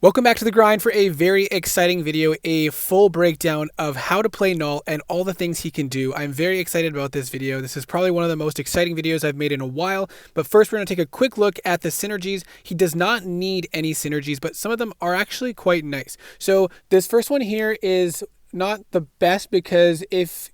Welcome back to The Grind for a very exciting video, a full breakdown of how to play Knull and all the things he can do. I'm very excited about this video. This is probably one of the most exciting videos I've made in a while, but first we're going to take a quick look at the synergies. He does not need any synergies, but some of them are actually quite nice. So this first one here is not the best because if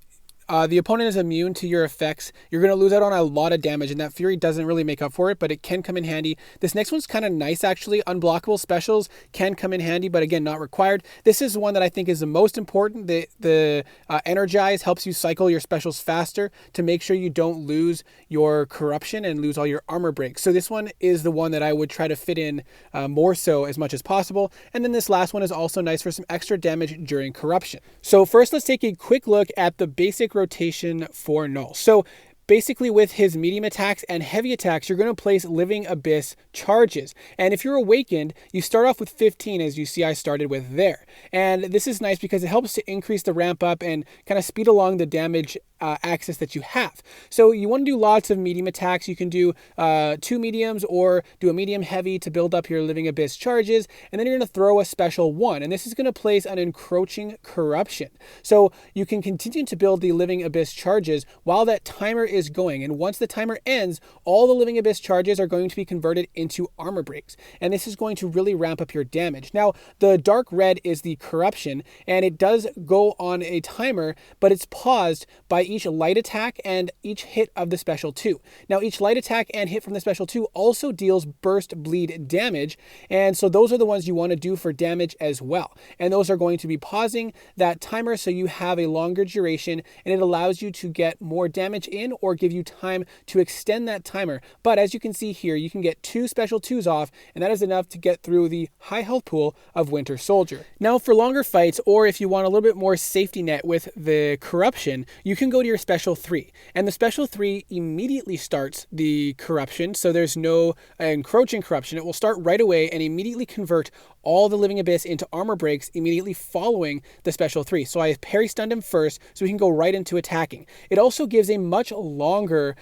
the opponent is immune to your effects, you're going to lose out on a lot of damage, and that Fury doesn't really make up for it, but it can come in handy. This next one's kind of nice, actually. Unblockable specials can come in handy, but again, not required. This is one that I think is the most important. The Energize helps you cycle your specials faster to make sure you don't lose your corruption and lose all your armor breaks. So this one is the one that I would try to fit in more so as much as possible. And then this last one is also nice for some extra damage during corruption. So first, let's take a quick look at the basic rotation for Knull. So basically with his medium attacks and heavy attacks, you're going to place Living Abyss charges. And if you're awakened, you start off with 15, as you see I started with there. And this is nice because it helps to increase the ramp up and kind of speed along the damage axis that you have. So you want to do lots of medium attacks. You can do 2 mediums or do a medium heavy to build up your Living Abyss charges. And then you're going to throw a special 1. And this is going to place an encroaching corruption. So you can continue to build the Living Abyss charges while that timer is going. And once the timer ends, all the Living Abyss charges are going to be converted into armor breaks. And this is going to really ramp up your damage. Now, the dark red is the corruption, and it does go on a timer, but it's paused by each light attack and each hit of the special 2. Now, each light attack and hit from the special 2 also deals burst bleed damage, and so those are the ones you want to do for damage as well. And those are going to be pausing that timer so you have a longer duration, and it allows you to get more damage in or give you time to extend that timer. But as you can see here, you can get 2 special 2s off, and that is enough to get through the high health pool of Winter Soldier. Now, for longer fights, or if you want a little bit more safety net with the corruption, you can go to your special 3, and the special 3 immediately starts the corruption, so there's no encroaching corruption. It will start right away and immediately convert all the Living Abyss into armor breaks immediately following the special 3. So I parry stunned him first so we can go right into attacking. It also gives a much longer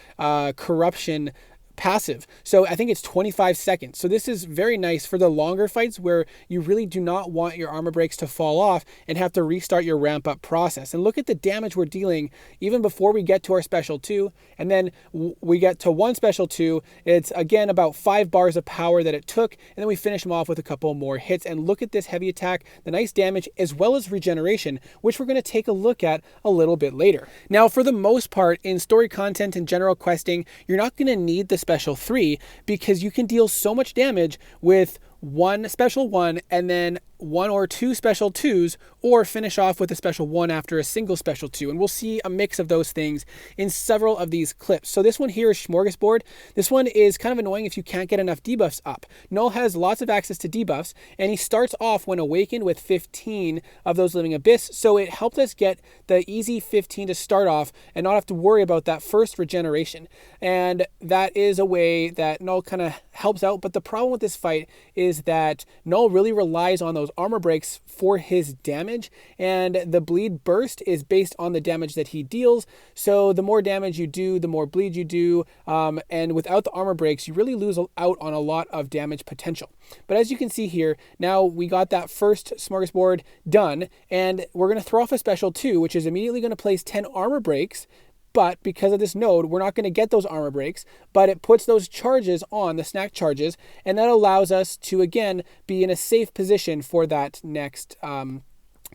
corruption passive. So I think it's 25 seconds. So this is very nice for the longer fights where you really do not want your armor breaks to fall off and have to restart your ramp up process. And look at the damage we're dealing even before we get to our special 2. And then we get to one special 2. It's again about 5 bars of power that it took. And then we finish him off with a couple more hits. And look at this heavy attack, the nice damage, as well as regeneration, which we're going to take a look at a little bit later. Now, for the most part, in story content and general questing, you're not going to need the special 3 because you can deal so much damage with one special 1 and then 1 or 2 special 2s, or finish off with a special 1 after a single special 2. And we'll see a mix of those things in several of these clips. So this one here is Smorgasbord. This one is kind of annoying if you can't get enough debuffs up. Knull has lots of access to debuffs, and he starts off when awakened with 15 of those Living Abyss. So it helped us get the easy 15 to start off and not have to worry about that first regeneration. And that is a way that Knull kind of helps out. But the problem with this fight is that Knull really relies on those armor breaks for his damage, and the bleed burst is based on the damage that he deals. So the more damage you do, the more bleed you do, and without the armor breaks, you really lose out on a lot of damage potential. But as you can see here, now we got that first Smorgasbord done, and we're going to throw off a special 2, which is immediately going to place 10 armor breaks. But because of this node, we're not going to get those armor breaks, but it puts those charges on, the snack charges, and that allows us to, again, be in a safe position for that next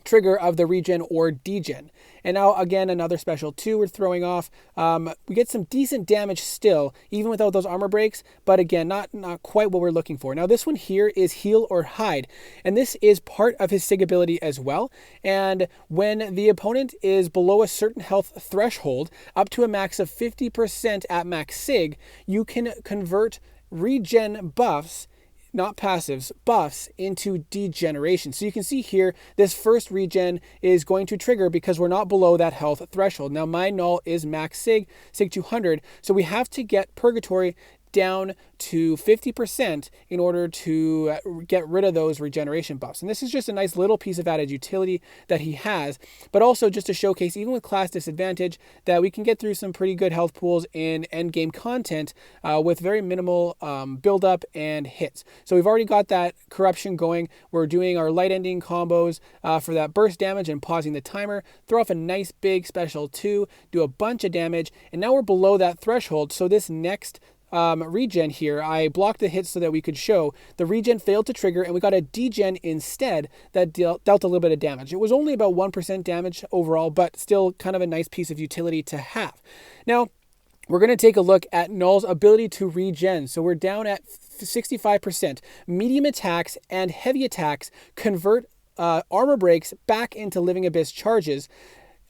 trigger of the regen or degen. And now again, another special 2 we're throwing off. We get some decent damage still, even without those armor breaks, but again, not quite what we're looking for. Now this one here is Heal or Hide, and this is part of his SIG ability as well. And when the opponent is below a certain health threshold, up to a max of 50% at max SIG, you can convert regen buffs, not passives, buffs into degeneration. So you can see here, this first regen is going to trigger because we're not below that health threshold. Now my Knull is max SIG 200, so we have to get Purgatory down to 50% in order to get rid of those regeneration buffs. And this is just a nice little piece of added utility that he has, but also just to showcase, even with class disadvantage, that we can get through some pretty good health pools in end game content with very minimal build-up and hits. So we've already got that corruption going. We're doing our light ending combos for that burst damage and pausing the timer, throw off a nice big special 2, do a bunch of damage, and now we're below that threshold. So this next regen here, I blocked the hits so that we could show the regen failed to trigger, and we got a degen instead that dealt a little bit of damage. It was only about 1% damage overall, but still kind of a nice piece of utility to have. Now, we're going to take a look at Knull's ability to regen. So we're down at 65%. Medium attacks and heavy attacks convert armor breaks back into Living Abyss charges,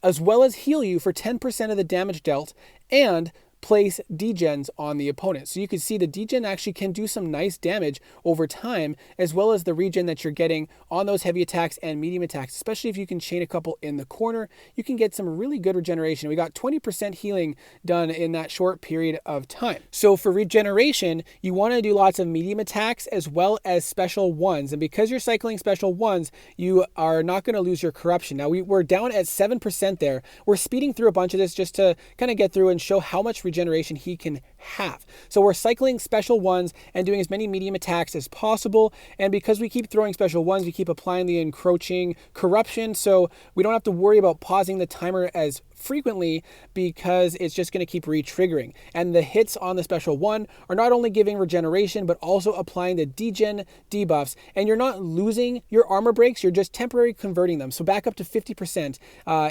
as well as heal you for 10% of the damage dealt, and place degens on the opponent. So you can see the degen actually can do some nice damage over time, as well as the regen that you're getting on those heavy attacks and medium attacks. Especially if you can chain a couple in the corner, you can get some really good regeneration. We got 20% healing done in that short period of time. So for regeneration, you want to do lots of medium attacks as well as special ones. And because you're cycling special ones, you are not going to lose your corruption. Now we're down at 7% there. We're speeding through a bunch of this just to kind of get through and show how much regeneration he can have. So we're cycling special ones and doing as many medium attacks as possible. And because we keep throwing special ones, we keep applying the encroaching corruption. So we don't have to worry about pausing the timer as frequently, because it's just going to keep re-triggering. And the hits on the special one are not only giving regeneration, but also applying the degen debuffs. And you're not losing your armor breaks, you're just temporarily converting them. So back up to 50%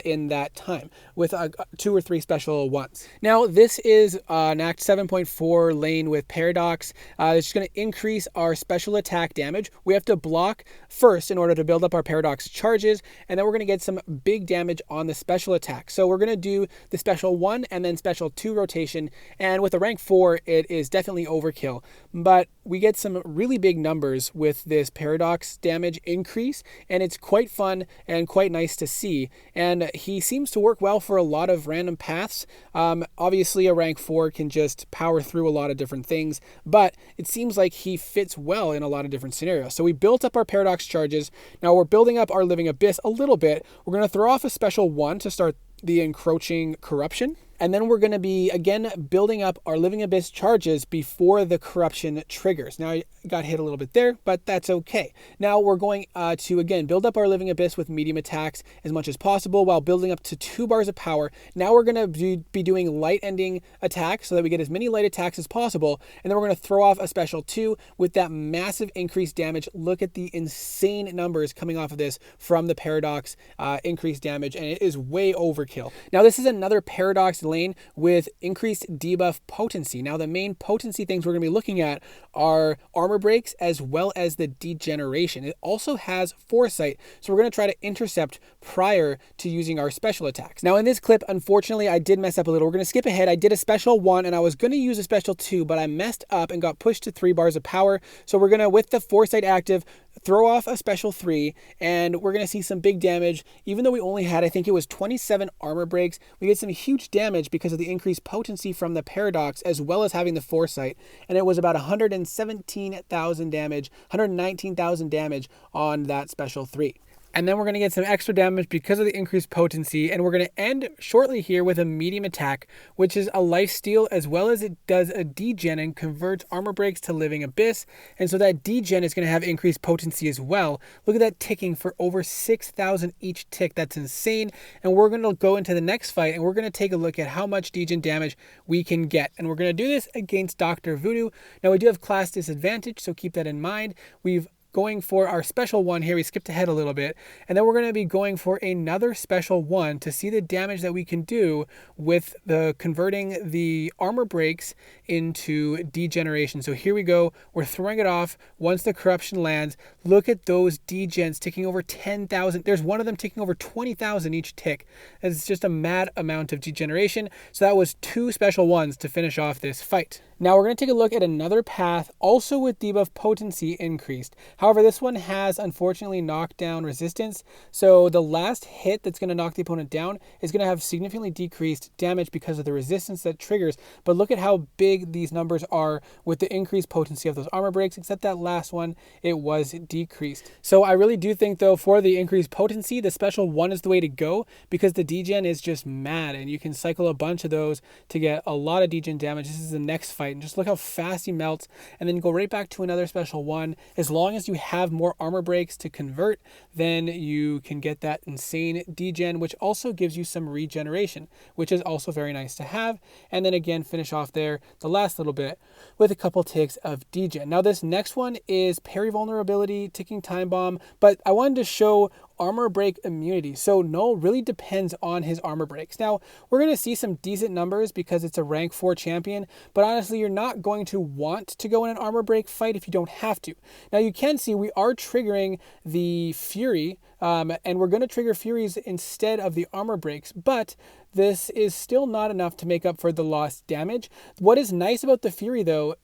in that time with 2 or 3 special ones. Now this is an Act 7.4 lane with Paradox. It's just going to increase our special attack damage. We have to block first in order to build up our Paradox charges, and then we're going to get some big damage on the special attack. So we're going to do the special 1 and then special 2 rotation, and with a rank 4 it is definitely overkill, but we get some really big numbers with this Paradox damage increase, and it's quite fun and quite nice to see. And he seems to work well for a lot of random paths. Obviously a rank 4 can just power through a lot of different things, but it seems like he fits well in a lot of different scenarios. So we built up our Paradox charges. Now we're building up our Living Abyss a little bit. We're going to throw off a special 1 to start the encroaching corruption. And then we're going to be, again, building up our Living Abyss charges before the corruption triggers. Now, I got hit a little bit there, but that's okay. Now, we're going to, again, build up our Living Abyss with medium attacks as much as possible while building up to 2 bars of power. Now, we're going to be doing light ending attacks so that we get as many light attacks as possible. And then we're going to throw off a special 2 with that massive increased damage. Look at the insane numbers coming off of this from the Paradox increased damage, and it is way overkill. Now, this is another Paradox lane with increased debuff potency. Now the main potency things we're going to be looking at are armor breaks as well as the degeneration. It also has foresight, so we're going to try to intercept prior to using our special attacks. Now in this clip, unfortunately, I did mess up a little. We're going to skip ahead. I did a special 1 and I was going to use a special 2, but I messed up and got pushed to 3 bars of power. So we're going to, with the foresight active, throw off a special 3, and we're going to see some big damage. Even though we only had, I think it was 27 armor breaks, we get some huge damage because of the increased potency from the Paradox as well as having the foresight. And it was about 117,000 damage, 119,000 damage on that special 3. And then we're going to get some extra damage because of the increased potency, and we're going to end shortly here with a medium attack, which is a lifesteal, as well as it does a degen and converts armor breaks to Living Abyss. And so that degen is going to have increased potency as well. Look at that ticking for over 6,000 each tick. That's insane. And we're going to go into the next fight and we're going to take a look at how much degen damage we can get. And we're going to do this against Dr. Voodoo. Now we do have class disadvantage, so keep that in mind. We've going for our special 1 here. We skipped ahead a little bit, and then we're going to be going for another special 1 to see the damage that we can do with the converting the armor breaks into degeneration. So here we go. We're throwing it off once the corruption lands. Look at those degens ticking over 10,000. There's one of them ticking over 20,000 each tick. It's just a mad amount of degeneration. So that was 2 special 1s to finish off this fight. Now we're going to take a look at another path, also with debuff potency increased. However, this one has unfortunately knockdown resistance, so the last hit that's going to knock the opponent down is going to have significantly decreased damage because of the resistance that triggers. But look at how big these numbers are with the increased potency of those armor breaks, except that last one, it was decreased. So I really do think though, for the increased potency, the special 1 is the way to go, because the degen is just mad, and you can cycle a bunch of those to get a lot of degen damage. This is the next fight. And just look how fast he melts, and then go right back to another special 1. As long as you have more armor breaks to convert, then you can get that insane degen, which also gives you some regeneration, which is also very nice to have. And then again, finish off there the last little bit with a couple ticks of degen. Now this next one is parry vulnerability, ticking time bomb, but I wanted to show armor break immunity. So Knull really depends on his armor breaks. Now, we're going to see some decent numbers because it's a rank 4 champion, but honestly, you're not going to want to go in an armor break fight if you don't have to. Now, you can see we are triggering the Fury, and we're going to trigger Furies instead of the armor breaks, but this is still not enough to make up for the lost damage. What is nice about the Fury though,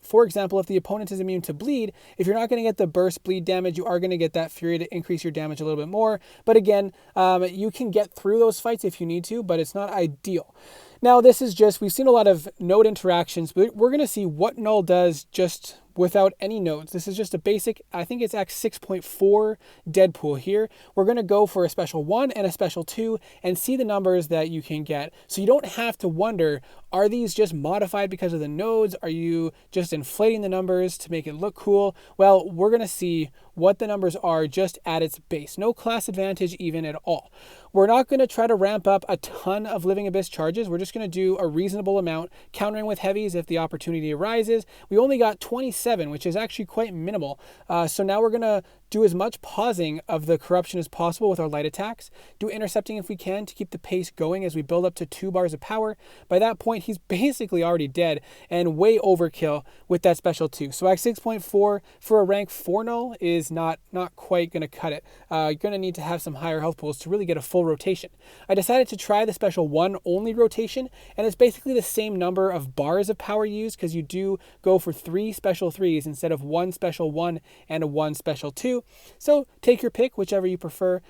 for example, if the opponent is immune to bleed, if you're not going to get the burst bleed damage, you are going to get that Fury to increase your damage a little bit more. But again, you can get through those fights if you need to, but it's not ideal. Now this is just, we've seen a lot of node interactions, but we're going to see what Knull does just without any nodes. This is just a basic, I think it's Act 6.4 Deadpool here. We're going to go for a special 1 and a special 2 and see the numbers that you can get. So you don't have to wonder, are these just modified because of the nodes? Are you just inflating the numbers to make it look cool? Well, we're going to see what the numbers are just at its base. No class advantage even at all. We're not going to try to ramp up a ton of Living Abyss charges. We're just going to do a reasonable amount, countering with heavies if the opportunity arises. We only got 27, which is actually quite minimal. So now we're going to do as much pausing of the corruption as possible with our light attacks. Do intercepting if we can to keep the pace going as we build up to 2 bars of power. By that point, he's basically already dead and way overkill with that special 2. So Act 6.4 for a rank 4 Knull is not quite going to cut it. You're going to need to have some higher health pools to really get a full rotation. I decided to try the special 1 only rotation, and it's basically the same number of bars of power used because you do go for 3 special 3s instead of 1 special 1 and a 1 special 2. So take your pick, whichever you prefer.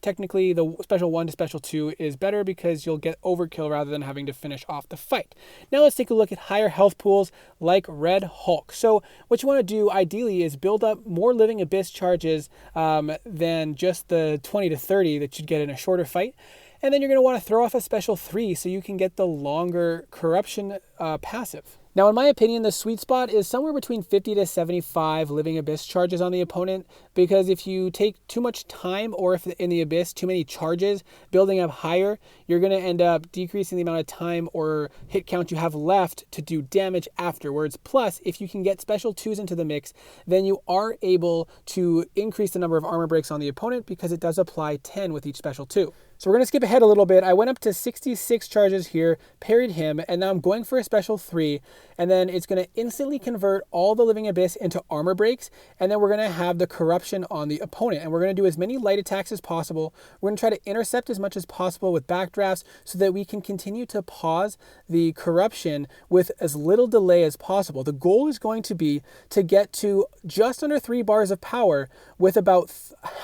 Technically, the special 1 to special 2 is better because you'll get overkill rather than having to finish off the fight. Now let's take a look at higher health pools like Red Hulk. So what you want to do ideally is build up more Living Abyss charges than just the 20 to 30 that you'd get in a shorter fight. And then you're going to want to throw off a special 3 so you can get the longer corruption passive. Now, in my opinion, the sweet spot is somewhere between 50 to 75 Living Abyss charges on the opponent, because if you take too much time, or if in the Abyss too many charges building up higher, you're going to end up decreasing the amount of time or hit count you have left to do damage afterwards. Plus, if you can get special 2s into the mix, then you are able to increase the number of armor breaks on the opponent because it does apply 10 with each special 2. So we're going to skip ahead a little bit. I went up to 66 charges here, parried him, and now I'm going for a special 3, and then it's going to instantly convert all the Living Abyss into armor breaks, and then we're going to have the corruption on the opponent, and we're going to do as many light attacks as possible. We're going to try to intercept as much as possible with backdrafts so that we can continue to pause the corruption with as little delay as possible. The goal is going to be to get to just under 3 bars of power with about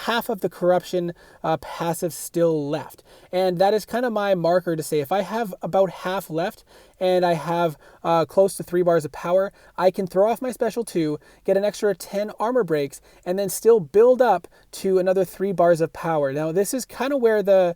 half of the corruption passive still left. And that is kind of my marker to say if I have about half left and I have close to 3 bars of power, I can throw off my special 2, get an extra 10 armor breaks, and then still build up to another 3 bars of power. Now, this is kind of where the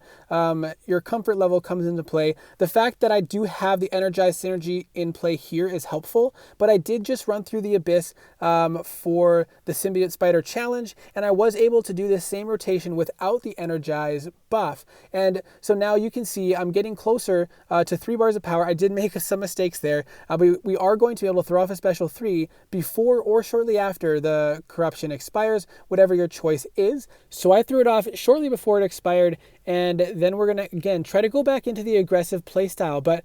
your comfort level comes into play. The fact that I do have the energized synergy in play here is helpful, but I did just run through the Abyss for the Symbiote Spider challenge, and I was able to do this same rotation without the energized buff. And so now you can see I'm getting closer to 3 bars of power. I did make some mistakes there, but we are going to be able to throw off a special 3 before or shortly after the corruption expires, whatever your choice is. So I threw it off shortly before it expired, and then we're going to, again, try to go back into the aggressive playstyle. But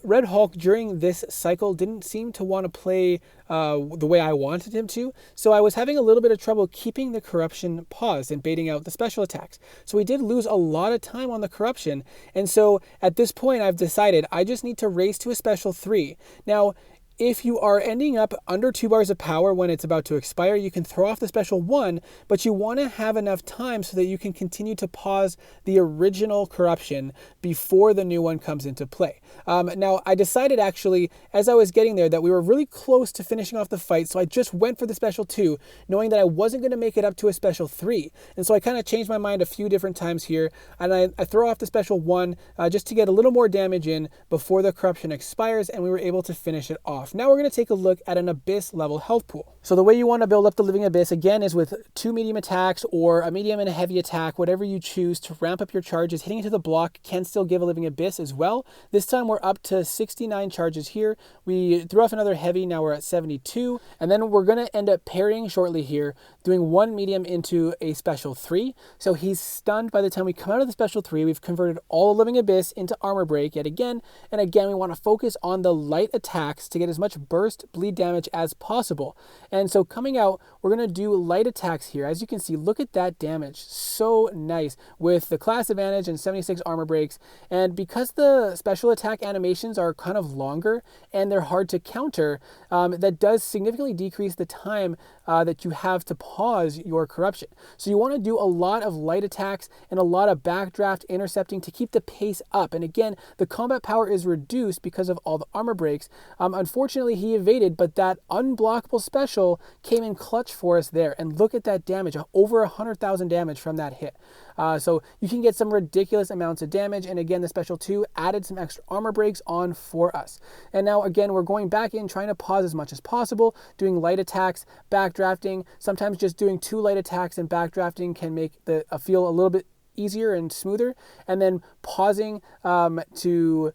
Red Hulk during this cycle didn't seem to want to play the way I wanted him to, so I was having a little bit of trouble keeping the corruption paused and baiting out the special attacks. So we did lose a lot of time on the corruption, and so at this point I've decided I just need to race to a special 3. Now, if you are ending up under 2 bars of power when it's about to expire, you can throw off the special 1, but you want to have enough time so that you can continue to pause the original corruption before the new one comes into play. Now, I decided actually, as I was getting there, that we were really close to finishing off the fight, so I just went for the special 2, knowing that I wasn't going to make it up to a special 3. And so I kind of changed my mind a few different times here, and I throw off the special 1 just to get a little more damage in before the corruption expires, and we were able to finish it off. Now we're going to take a look at an Abyss level health pool. So the way you want to build up the Living Abyss, again, is with 2 medium attacks or a medium and a heavy attack, whatever you choose to ramp up your charges. Hitting into the block can still give a Living Abyss as well. This time we're up to 69 charges here. We threw off another heavy, now we're at 72. And then we're going to end up parrying shortly here, doing 1 medium into a special 3. So he's stunned by the time we come out of the special 3. We've converted all the Living Abyss into armor break yet again. And again, we want to focus on the light attacks to get as much burst bleed damage as possible. And so coming out, we're going to do light attacks here. As you can see, look at that damage. So nice with the class advantage and 76 armor breaks. And because the special attack animations are kind of longer and they're hard to counter, that does significantly decrease the time that you have to pause your corruption. So you want to do a lot of light attacks and a lot of backdraft intercepting to keep the pace up. And again, the combat power is reduced because of all the armor breaks. Unfortunately, he evaded, but that unblockable special came in clutch for us there. And look at that damage, over 100,000 damage from that hit. So you can get some ridiculous amounts of damage. And again, the special 2 added some extra armor breaks on for us. And now again, we're going back in, trying to pause as much as possible, doing light attacks, backdrafting. Sometimes just doing 2 light attacks and backdrafting can make the feel a little bit easier and smoother. And then pausing to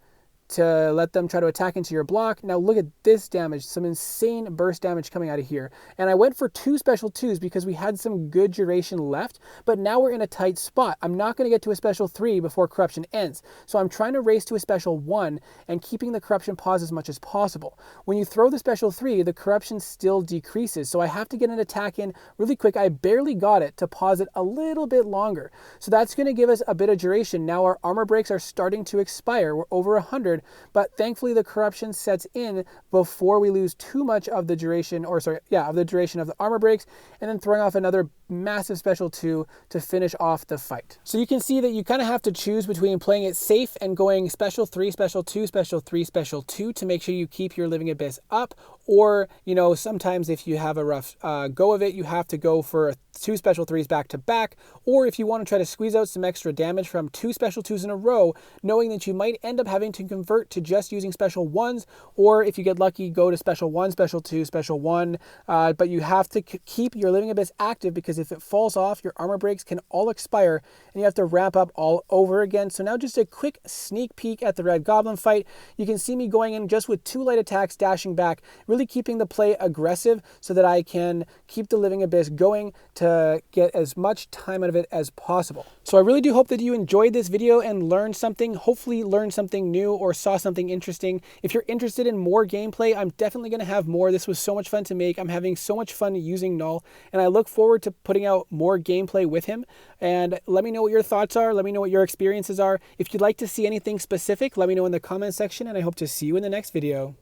let them try to attack into your block. Now look at this damage, some insane burst damage coming out of here. And I went for 2 special 2s because we had some good duration left, but now we're in a tight spot. I'm not going to get to a special 3 before corruption ends. So I'm trying to race to a special 1 and keeping the corruption pause as much as possible. When you throw the special 3, the corruption still decreases. So I have to get an attack in really quick. I barely got it to pause it a little bit longer. So that's going to give us a bit of duration. Now our armor breaks are starting to expire. We're over 100. But thankfully the corruption sets in before we lose too much of the duration, of the duration of the armor breaks, and then throwing off another massive special 2 to finish off the fight. So you can see that you kind of have to choose between playing it safe and going special 3, special 2, special 3, special 2 to make sure you keep your Living Abyss up, or, you know, sometimes if you have a rough go of it, you have to go for 2 special 3s back to back, or if you want to try to squeeze out some extra damage from 2 special 2s in a row, knowing that you might end up having to convert to just using special 1s, or if you get lucky, go to special 1, special 2, special 1, but you have to keep your Living Abyss active, because if it falls off, your armor breaks can all expire and you have to ramp up all over again. So now just a quick sneak peek at the Red Goblin fight. You can see me going in just with 2 light attacks, dashing back, really keeping the play aggressive so that I can keep the Living Abyss going to get as much time out of it as possible. So I really do hope that you enjoyed this video and learned something, hopefully learned something new or saw something interesting. If you're interested in more gameplay, I'm definitely going to have more. This was so much fun to make. I'm having so much fun using Knull, and I look forward to putting out more gameplay with him. And let me know what your thoughts are. Let me know what your experiences are. If you'd like to see anything specific, let me know in the comment section, and I hope to see you in the next video.